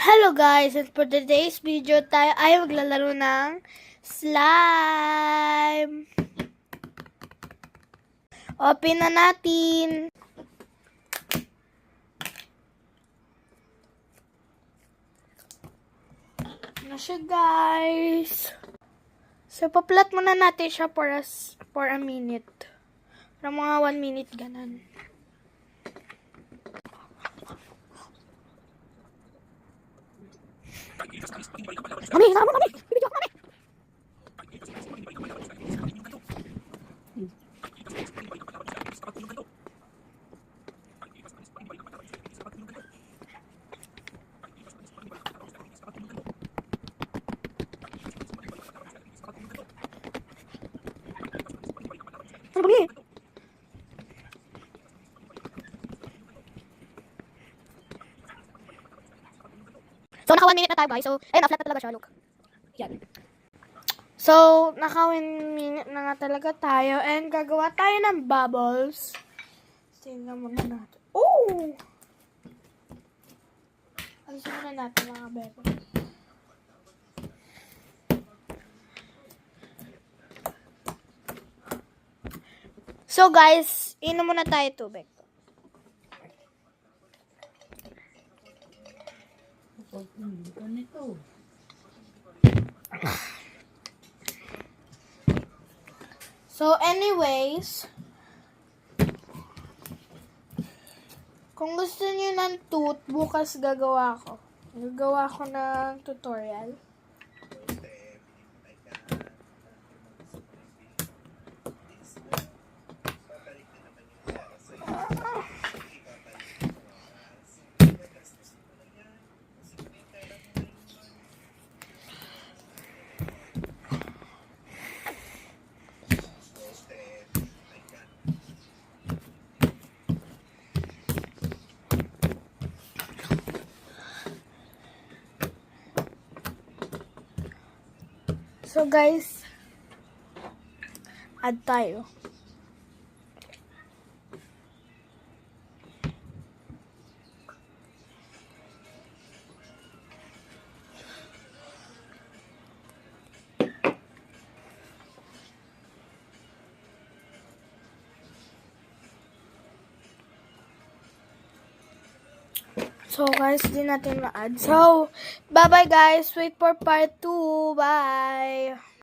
Hello guys, and for today's video tayo ay maglalaro ng slime. Open na natin. Na siya guys. So paplat muna natin siya for a minute. For mga 1 minute ganan. Mami, mami, mami. Bibidyo ako, mami. Ano ba niya? So, naka 1 minute na tayo guys. So, ayun, na-flat na talaga siya. Look. Yan. So, naka 1 minute na nga talaga tayo. And gagawa tayo ng bubbles. Tingnan muna natin. Oh! Alisin muna natin mga bebe. So guys, inom muna tayo tubig. So anyways, kung gusto niyo ng tooth, bukas gagawa ko. Gagawa ko ng tutorial. So guys, add tayo. So guys, di natin ma-add. So, bye-bye guys. Wait for part 2. Bye!